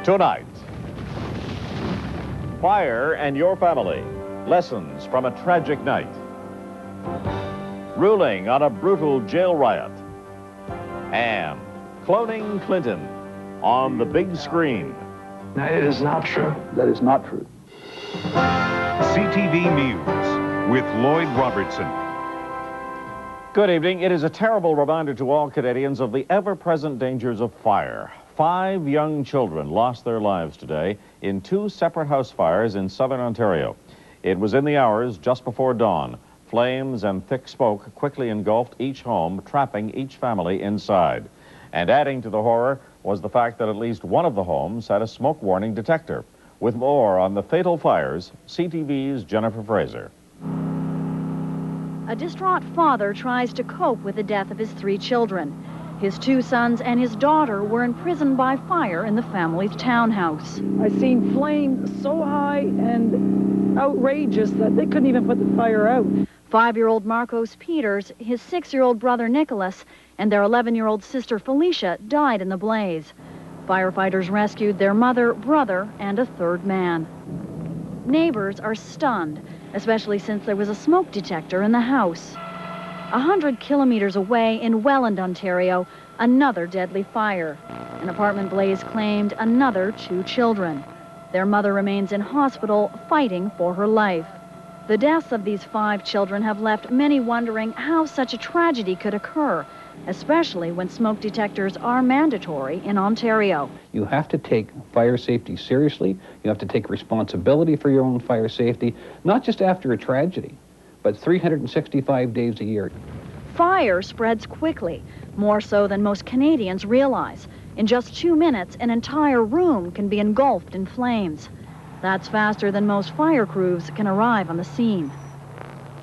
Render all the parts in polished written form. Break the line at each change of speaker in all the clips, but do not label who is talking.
Tonight, fire and your family, lessons from a tragic night, ruling on a brutal jail riot, and cloning Clinton on the big screen.
It is not true.
That is not true.
CTV News with Lloyd Robertson.
Good evening. It is a terrible reminder to all Canadians of the ever-present dangers of fire. 5 young children lost their lives today in 2 separate house fires in southern Ontario. It was in the hours just before dawn. Flames and thick smoke quickly engulfed each home, trapping each family inside. And adding to the horror was the fact that at least one of the homes had a smoke warning detector. With more on the fatal fires, CTV's Jennifer Fraser.
A distraught father tries to cope with the death of his 3 children. His 2 sons and his daughter were imprisoned by fire in the family's townhouse.
I seen flames so high and outrageous that they couldn't even put the fire out.
5-year-old Marcos Peters, his 6-year-old brother Nicholas, and their 11-year-old sister Felicia died in the blaze. Firefighters rescued their mother, brother, and a 3rd man. Neighbors are stunned, especially since there was a smoke detector in the house. 100 kilometers away in Welland, Ontario, another deadly fire. An apartment blaze claimed another 2 children. Their mother remains in hospital fighting for her life. The deaths of these 5 children have left many wondering how such a tragedy could occur, especially when smoke detectors are mandatory in Ontario.
You have to take fire safety seriously. You have to take responsibility for your own fire safety, not just after a tragedy, but 365 days a year.
Fire spreads quickly, more so than most Canadians realize. In just 2 minutes, an entire room can be engulfed in flames. That's faster than most fire crews can arrive on the scene.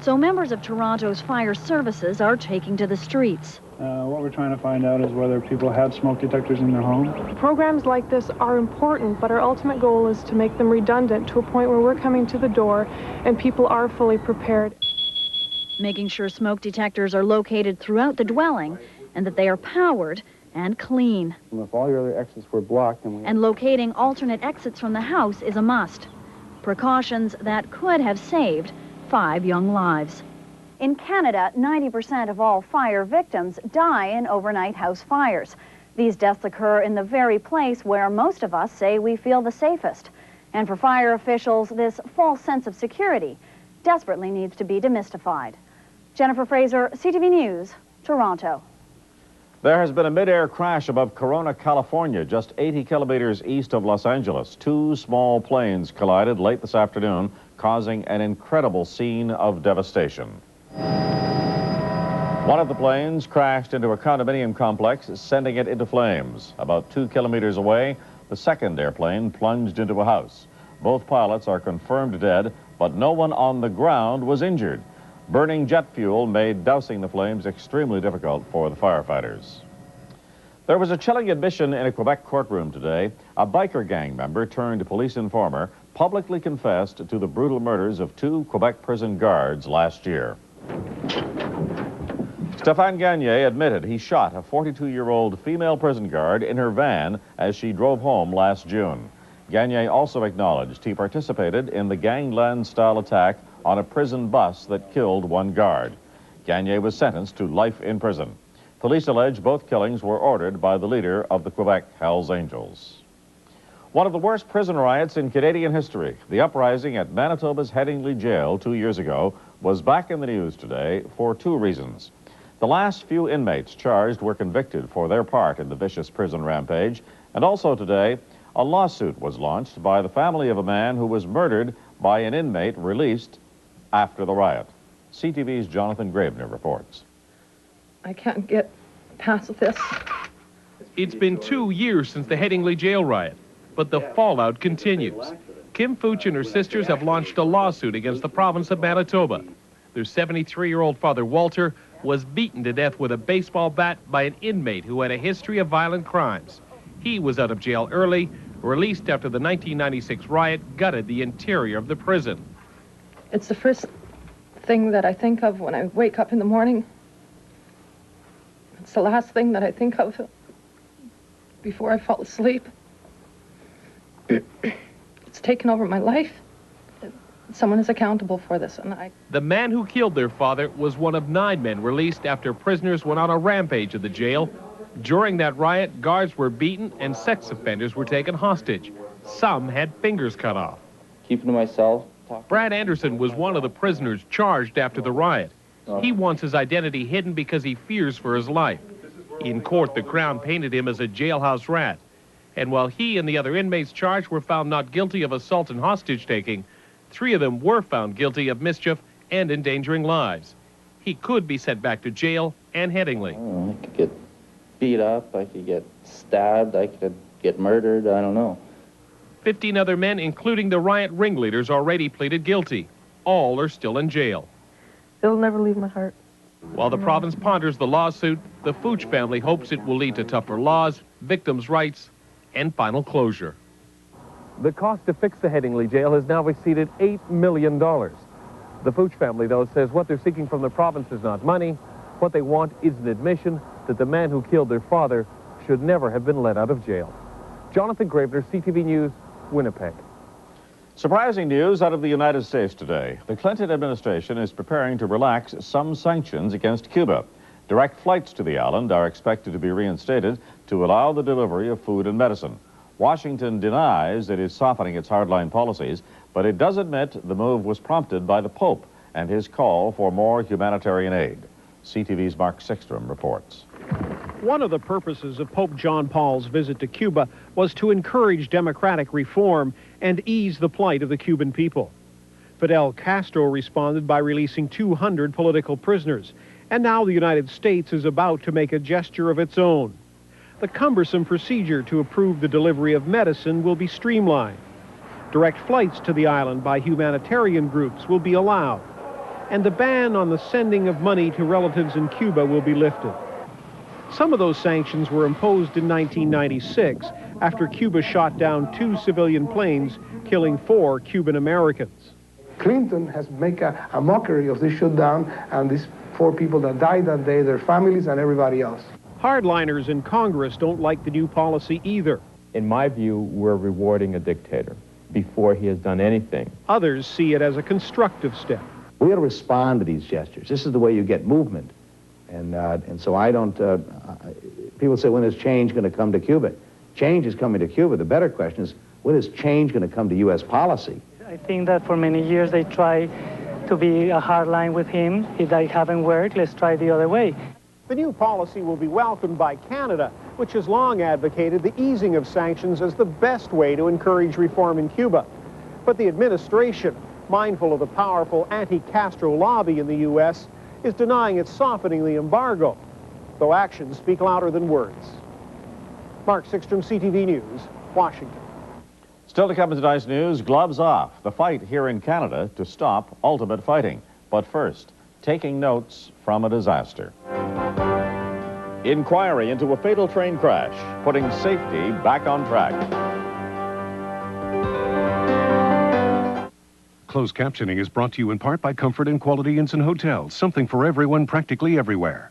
So members of Toronto's fire services are taking to the streets.
What we're trying to find out is whether people have smoke detectors in their home.
Programs like this are important, but our ultimate goal is to make them redundant to a point where we're coming to the door and people are fully prepared.
Making sure smoke detectors are located throughout the dwelling and that they are powered and clean.
And if all your other exits were blocked...
And locating alternate exits from the house is a must. Precautions that could have saved 5 young lives. In Canada, 90% of all fire victims die in overnight house fires. These deaths occur in the very place where most of us say we feel the safest. And for fire officials, this false sense of security desperately needs to be demystified. Jennifer Fraser, CTV News, Toronto.
There has been a mid-air crash above Corona, California, just 80 kilometers east of Los Angeles. 2 small planes collided late this afternoon, causing an incredible scene of devastation. One of the planes crashed into a condominium complex, sending it into flames. About 2 kilometers away, the second airplane plunged into a house. Both pilots are confirmed dead, but no one on the ground was injured. Burning jet fuel made dousing the flames extremely difficult for the firefighters. There was a chilling admission in a Quebec courtroom today. A biker gang member turned police informer publicly confessed to the brutal murders of 2 Quebec prison guards last year. Stéphane Gagné admitted he shot a 42-year-old female prison guard in her van as she drove home last June. Gagné also acknowledged he participated in the gangland-style attack on a prison bus that killed 1 guard. Gagné was sentenced to life in prison. Police allege both killings were ordered by the leader of the Quebec Hells Angels. One of the worst prison riots in Canadian history, the uprising at Manitoba's Headingley Jail 2 years ago, was back in the news today for 2 reasons. The last few inmates charged were convicted for their part in the vicious prison rampage, and also today, a lawsuit was launched by the family of a man who was murdered by an inmate released after the riot. CTV's Jonathan Graebner reports.
I can't get past this.
It's been 2 years since the Headingley jail riot, but the fallout continues. Kim Fooch and her sisters have launched a lawsuit against the province of Manitoba. Their 73-year-old father, Walter, was beaten to death with a baseball bat by an inmate who had a history of violent crimes. He was out of jail early, released after the 1996 riot gutted the interior of the prison.
It's the first thing that I think of when I wake up in the morning. It's the last thing that I think of before I fall asleep.
It's taken over my life. Someone is accountable for this, and
The man who killed their father was one of 9 men released after prisoners went on a rampage at the jail. During that riot, guards were beaten and sex offenders were taken hostage. Some had fingers cut off.
Keeping to myself.
Brad Anderson was one of the prisoners charged after the riot. He wants his identity hidden because he fears for his life. In court, the Crown painted him as a jailhouse rat. And while he and the other inmates charged were found not guilty of assault and hostage-taking, 3 of them were found guilty of mischief and endangering lives. He could be sent back to jail and Headingley.
I could get beat up, I could get stabbed, I could get murdered, I don't know.
15 other men, including the riot ringleaders, already pleaded guilty. All are still in jail.
It'll never leave my heart.
While the province ponders the lawsuit, the Fooch family hopes it will lead to tougher laws, victims' rights, and final closure. The cost to fix the Headingley jail has now exceeded $8 million. The Fooch family, though, says what they're seeking from the province is not money. What they want is an admission that the man who killed their father should never have been let out of jail. Jonathan Gravener, CTV News, Winnipeg.
Surprising news out of the United States today. The Clinton administration is preparing to relax some sanctions against Cuba. Direct flights to the island are expected to be reinstated to allow the delivery of food and medicine. Washington denies it is softening its hardline policies, but it does admit the move was prompted by the Pope and his call for more humanitarian aid. CTV's Mark Sickstrom reports.
One of the purposes of Pope John Paul's visit to Cuba was to encourage democratic reform and ease the plight of the Cuban people. Fidel Castro responded by releasing 200 political prisoners, and now the United States is about to make a gesture of its own. The cumbersome procedure to approve the delivery of medicine will be streamlined. Direct flights to the island by humanitarian groups will be allowed, and the ban on the sending of money to relatives in Cuba will be lifted. Some of those sanctions were imposed in 1996 after Cuba shot down 2 civilian planes, killing 4 Cuban Americans.
Clinton has made a mockery of this shutdown and these 4 people that died that day, their families and everybody else.
Hardliners in Congress don't like the new policy either.
In my view, we're rewarding a dictator before he has done anything.
Others see it as a constructive step.
We got to respond to these gestures. This is the way you get movement. And so I don't, people say, when is change going to come to Cuba? Change is coming to Cuba. The better question is, when is change going to come to U.S. policy?
I think that for many years they tried to be a hard line with him. If that haven't worked, let's try the other way.
The new policy will be welcomed by Canada, which has long advocated the easing of sanctions as the best way to encourage reform in Cuba. But the administration, mindful of the powerful anti-Castro lobby in the U.S., is denying it's softening the embargo, though actions speak louder than words. Mark Sickstrom, CTV News, Washington.
Still to come in tonight's news, gloves off. The fight here in Canada to stop ultimate fighting. But first, taking notes from a disaster. Inquiry into a fatal train crash, putting safety back on track.
Closed captioning is brought to you in part by Comfort and Quality Inns and Hotels. Something for everyone, practically everywhere.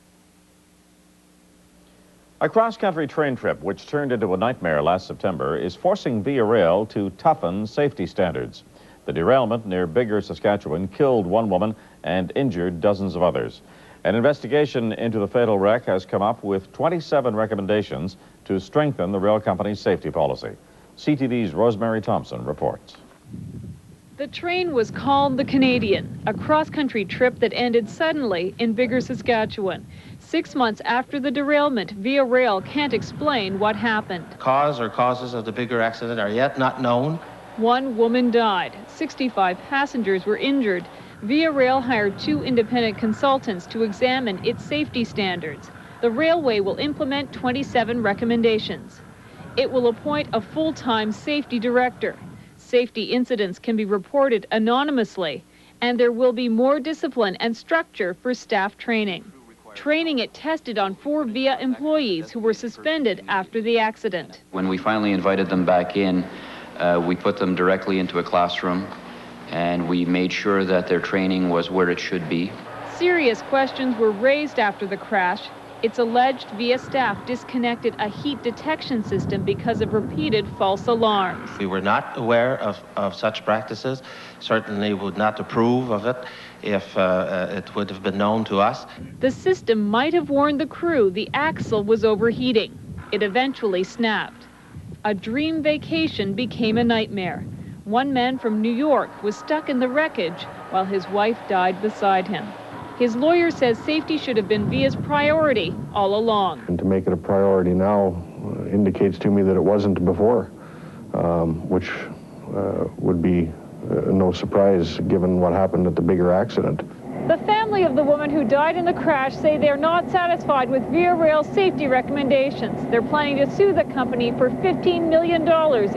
A cross-country train trip, which turned into a nightmare last September, is forcing Via Rail to toughen safety standards. The derailment near Biggar, Saskatchewan, killed 1 woman and injured dozens of others. An investigation into the fatal wreck has come up with 27 recommendations to strengthen the rail company's safety policy. CTV's Rosemary Thompson reports.
The train was called the Canadian, a cross-country trip that ended suddenly in Biggar, Saskatchewan. 6 months after the derailment, Via Rail can't explain what happened.
Cause or causes of the Biggar accident are yet not known.
1 woman died. 65 passengers were injured. Via Rail hired 2 independent consultants to examine its safety standards. The railway will implement 27 recommendations. It will appoint a full-time safety director. Safety incidents can be reported anonymously, and there will be more discipline and structure for staff training. Training it tested on 4 VIA employees who were suspended after the accident.
When we finally invited them back in, we put them directly into a classroom, and we made sure that their training was where it should be.
Serious questions were raised after the crash. It's alleged VIA staff disconnected a heat detection system because of repeated false alarms.
We were not aware of such practices, certainly would not approve of it if it would have been known to us.
The system might have warned the crew the axle was overheating. It eventually snapped. A dream vacation became a nightmare. One man from New York was stuck in the wreckage while his wife died beside him. His lawyer says safety should have been VIA's priority all along.
And to make it a priority now indicates to me that it wasn't before, which would be no surprise given what happened at the bigger accident.
The family of the woman who died in the crash say they're not satisfied with VIA Rail's safety recommendations. They're planning to sue the company for $15 million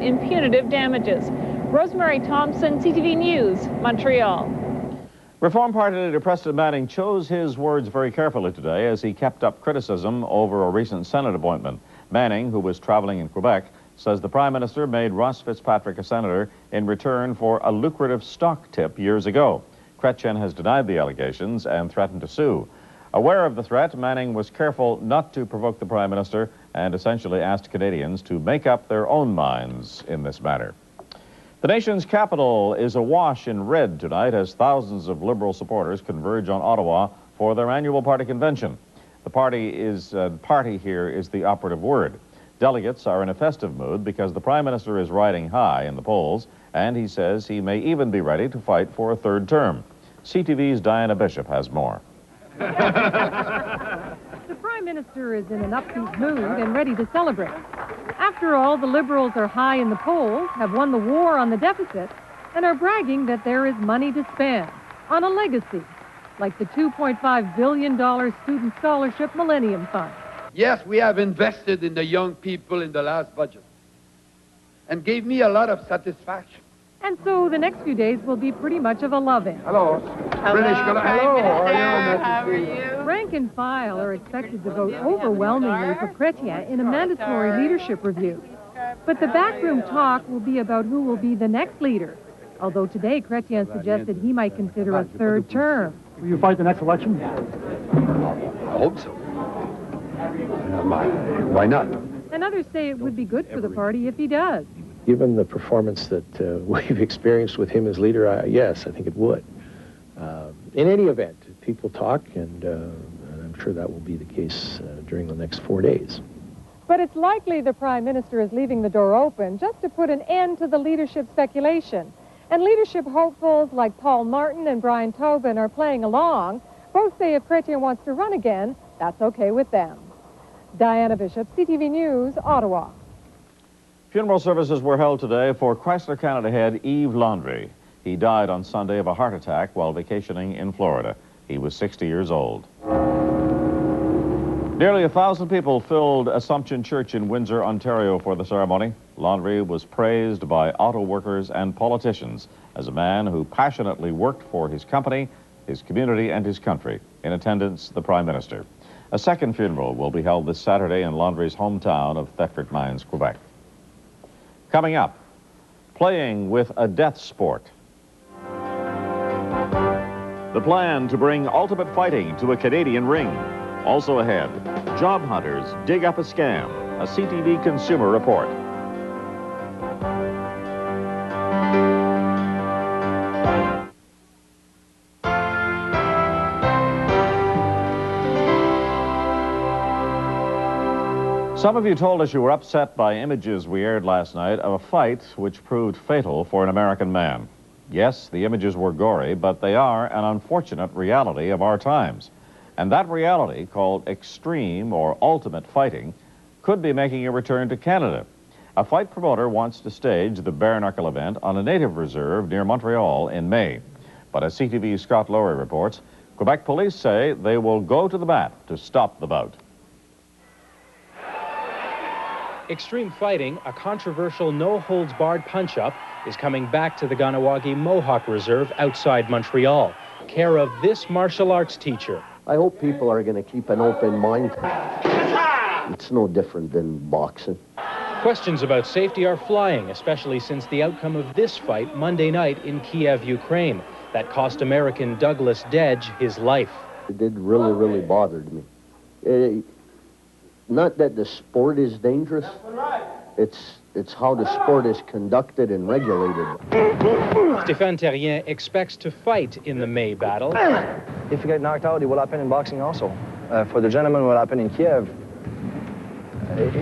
in punitive damages. Rosemary Thompson, CTV News, Montreal.
Reform Party leader Preston Manning chose his words very carefully today as he kept up criticism over a recent Senate appointment. Manning, who was traveling in Quebec, says the Prime Minister made Ross Fitzpatrick a senator in return for a lucrative stock tip years ago. Chrétien has denied the allegations and threatened to sue. Aware of the threat, Manning was careful not to provoke the Prime Minister and essentially asked Canadians to make up their own minds in this matter. The nation's capital is awash in red tonight as thousands of Liberal supporters converge on Ottawa for their annual party convention. The party here is the operative word. Delegates are in a festive mood because the Prime Minister is riding high in the polls, and he says he may even be ready to fight for a third term. CTV's Diana Bishop has more.
The Prime Minister is in an upbeat mood and ready to celebrate. After all, the Liberals are high in the polls, have won the war on the deficit, and are bragging that there is money to spend on a legacy, like the $2.5 billion Student Scholarship Millennium Fund.
Yes, we have invested in the young people in the last budget and gave me a lot of satisfaction.
And so the next few days will be pretty much of a love-in.
Hello. British Columbia. Hello.
How are you? Rank and file are expected to vote overwhelmingly for Chrétien in a mandatory leadership review. But the backroom talk will be about who will be the next leader. Although today Chrétien suggested he might consider a third term.
Will you fight the next election?
I hope so. Why not?
And others say it would be good for the party if he does.
Given the performance that we've experienced with him as leader, yes, I think it would. In any event, people talk, and I'm sure that will be the case during the next 4 days.
But it's likely the Prime Minister is leaving the door open just to put an end to the leadership speculation. And leadership hopefuls like Paul Martin and Brian Tobin are playing along. Both say if Chrétien wants to run again, that's okay with them. Diana Bishop, CTV News, Ottawa.
Funeral services were held today for Chrysler Canada head Yves Landry. He died on Sunday of a heart attack while vacationing in Florida. He was 60 years old. Nearly 1,000 people filled Assumption Church in Windsor, Ontario for the ceremony. Landry was praised by auto workers and politicians as a man who passionately worked for his company, his community, and his country. In attendance, the Prime Minister. A second funeral will be held this Saturday in Landry's hometown of Thetford Mines, Quebec. Coming up, playing with a death sport. The plan to bring ultimate fighting to a Canadian ring. Also ahead, job hunters dig up a scam. A CTV consumer report. Some of you told us you were upset by images we aired last night of a fight which proved fatal for an American man. Yes, the images were gory, but they are an unfortunate reality of our times. And that reality, called extreme or ultimate fighting, could be making a return to Canada. A fight promoter wants to stage the bare knuckle event on a native reserve near Montreal in May. But as CTV's Scott Lowry reports, Quebec police say they will go to the mat to stop the bout.
Extreme fighting, a controversial no-holds-barred punch-up, is coming back to the Ganawagi Mohawk Reserve outside Montreal, care of this martial arts teacher.
I hope people are going to keep an open mind. It's no different than boxing.
Questions about safety are flying, especially since the outcome of this fight Monday night in Kiev, Ukraine, that cost American Douglas Dedge his life.
It did really, really bothered me. not that the sport is dangerous. It's how the sport is conducted and regulated.
Stéphane Terrien expects to fight in the May battle.
If you get knocked out, it will happen in boxing also. For the gentleman, it will happen in Kiev.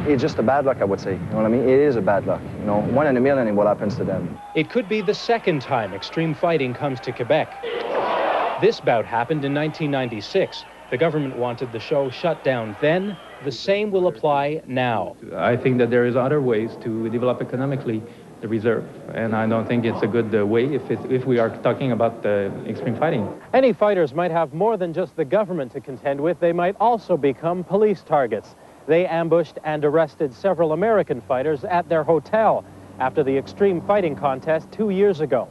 It's just a bad luck, I would say. You know what I mean? It is a bad luck. You know, 1 in a million in what happens to them.
It could be the second time extreme fighting comes to Quebec. This bout happened in 1996. The government wanted the show shut down then. The same will apply now.
I think that there is other ways to develop economically the reserve, and I don't think it's a good way if we are talking about extreme fighting.
Any fighters might have more than just the government to contend with. They might also become police targets. They ambushed and arrested several American fighters at their hotel after the extreme fighting contest 2 years ago.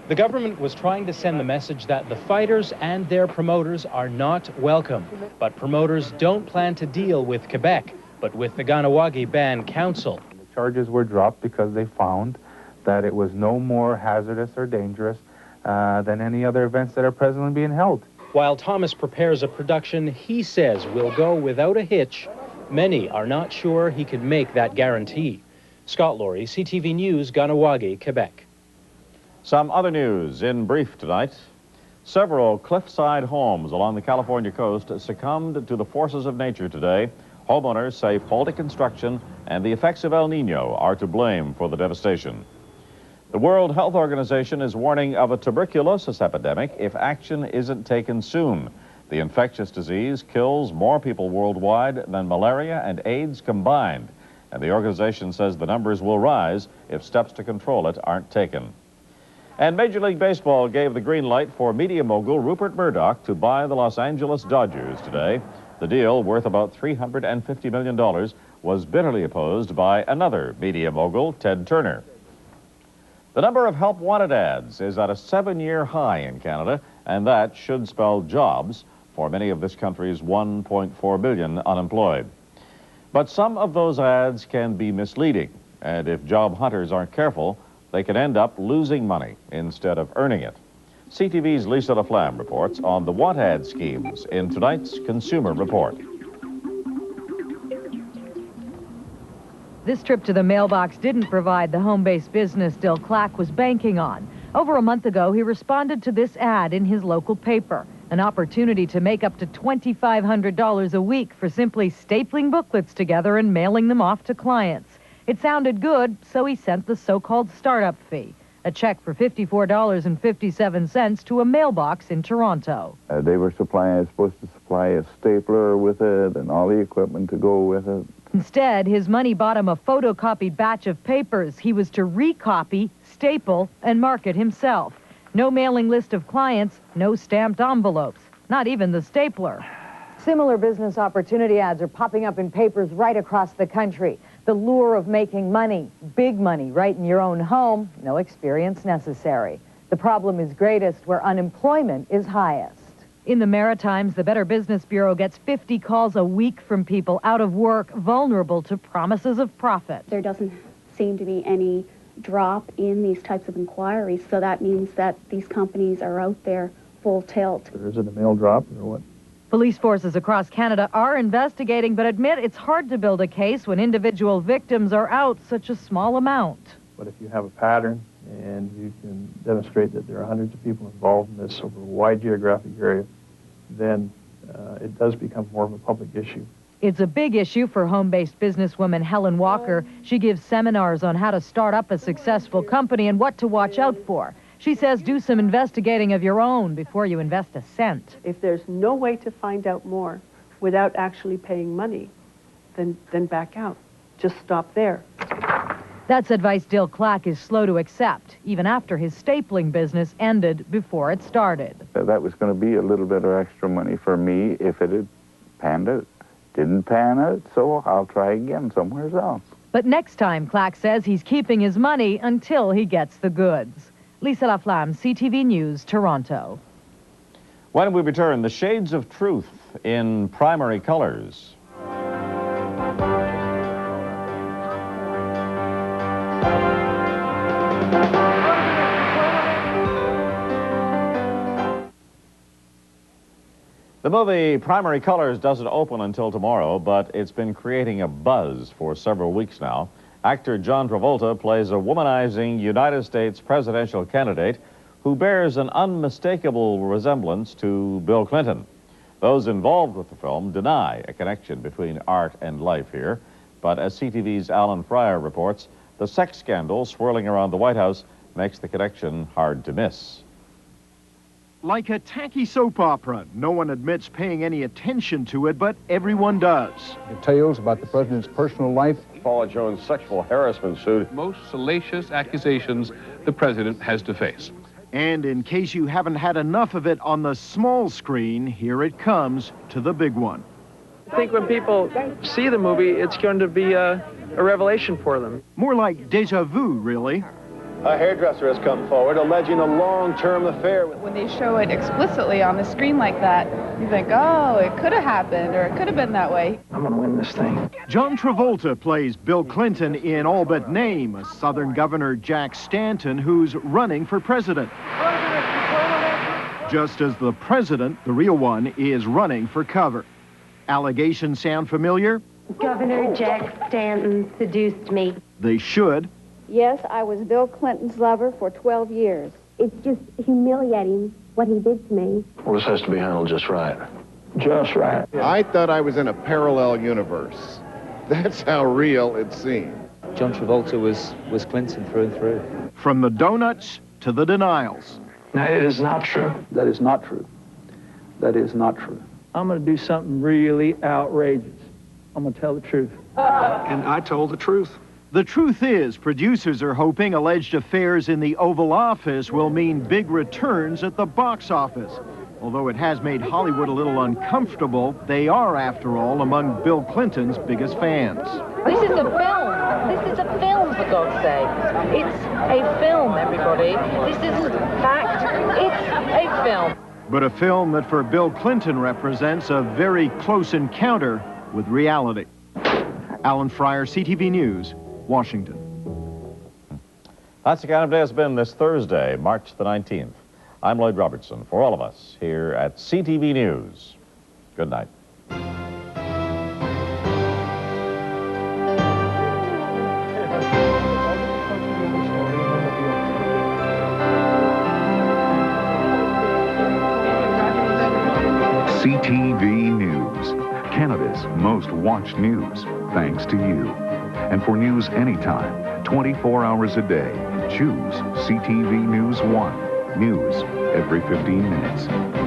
The government was trying to send the message that the fighters and their promoters are not welcome. But promoters don't plan to deal with Quebec, but with the Ganawagi Band Council.
The charges were dropped because they found that it was no more hazardous or dangerous than any other events that are presently being held.
While Thomas prepares a production he says will go without a hitch, many are not sure he can make that guarantee. Scott Laurie, CTV News, Ganawagi, Quebec.
Some other news in brief tonight. Several cliffside homes along the California coast succumbed to the forces of nature today. Homeowners say faulty construction and the effects of El Nino are to blame for the devastation. The World Health Organization is warning of a tuberculosis epidemic if action isn't taken soon. The infectious disease kills more people worldwide than malaria and AIDS combined, and the organization says the numbers will rise if steps to control it aren't taken. And Major League Baseball gave the green light for media mogul Rupert Murdoch to buy the Los Angeles Dodgers today. The deal, worth about $350 million, was bitterly opposed by another media mogul, Ted Turner. The number of help wanted ads is at a 7-year high in Canada, and that should spell jobs for many of this country's 1.4 million unemployed. But some of those ads can be misleading, and if job hunters aren't careful, they can end up losing money instead of earning it. CTV's Lisa LaFlamme reports on the want ad schemes in tonight's Consumer Report.
This trip to the mailbox didn't provide the home-based business Dill Clack was banking on. Over a month ago, he responded to this ad in his local paper, an opportunity to make up to $2,500 a week for simply stapling booklets together and mailing them off to clients. It sounded good, so he sent the so-called startup fee, a check for $54.57 to a mailbox in Toronto.
They were supposed to supply a stapler with it and all the equipment to go with it.
Instead, his money bought him a photocopied batch of papers he was to recopy, staple, and market himself. No mailing list of clients, no stamped envelopes, not even the stapler.
Similar business opportunity ads are popping up in papers right across the country. The lure of making money, big money, right in your own home, no experience necessary. The problem is greatest where unemployment is highest.
In the Maritimes, the Better Business Bureau gets 50 calls a week from people out of work, vulnerable to promises of profit.
There doesn't seem to be any drop in these types of inquiries, so that means that these companies are out there full tilt.
Is it a mail drop or what?
Police forces across Canada are investigating, but admit it's hard to build a case when individual victims are out such a small amount.
But if you have a pattern and you can demonstrate that there are hundreds of people involved in this over a wide geographic area, then it does become more of a public issue.
It's a big issue for home-based businesswoman Helen Walker. She gives seminars on how to start up a successful company and what to watch out for. She says do some investigating of your own before you invest a cent.
If there's no way to find out more without actually paying money, then back out. Just stop there.
That's advice Dill Clack is slow to accept, even after his stapling business ended before it started.
That was going to be a little bit of extra money for me if it had panned out. Didn't pan out, so I'll try again somewhere else.
But next time, Clack says he's keeping his money until he gets the goods. Lisa LaFlamme, CTV News, Toronto.
When we return, the shades of truth in primary colors. The movie Primary Colors doesn't open until tomorrow, but it's been creating a buzz for several weeks now. Actor John Travolta plays a womanizing United States presidential candidate who bears an unmistakable resemblance to Bill Clinton. Those involved with the film deny a connection between art and life here, but as CTV's Alan Fryer reports, the sex scandal swirling around the White House makes the connection hard to miss.
Like a tacky soap opera, no one admits paying any attention to it, but everyone does.
Details about the president's personal life.
Paula Jones' sexual harassment suit.
Most salacious accusations the president has to face.
And in case you haven't had enough of it on the small screen, here it comes to the big one.
I think when people see the movie, it's going to be a revelation for them.
More like déjà vu, really.
A hairdresser has come forward alleging a long-term affair.
When they show it explicitly on the screen like that, you think, oh, it could have happened, or it could have been that way.
I'm gonna win this thing. John Travolta plays Bill Clinton in all but name, a Southern Governor Jack Stanton who's running for president. Just as the president, the real one, is running for cover. Allegations sound familiar?
Governor Jack Stanton seduced me.
They should.
Yes, I was Bill Clinton's lover for 12 years. It's just humiliating what he did to me.
Well, this has to be handled just right.
Just right.
I thought I was in a parallel universe. That's how real it seemed.
John Travolta was Clinton through and through.
From the donuts to the denials.
No, it is not true.
That is not true. That is not true. I'm going to do something really outrageous. I'm going to tell the truth.
And I told the truth.
The truth is, producers are hoping alleged affairs in the Oval Office will mean big returns at the box office. Although it has made Hollywood a little uncomfortable, they are, after all, among Bill Clinton's biggest fans.
This is a film. This is a film, for God's sake. It's a film, everybody. This isn't fact. It's a film.
But a film that for Bill Clinton represents a very close encounter with reality. Alan Fryer, CTV News, Washington.
That's the kind of day it's been this Thursday, March the 19th. I'm Lloyd Robertson. For all of us here at CTV News, good night.
CTV News, Canada's most watched news, thanks to you. And for news anytime, 24 hours a day, choose CTV News 1. News every 15 minutes.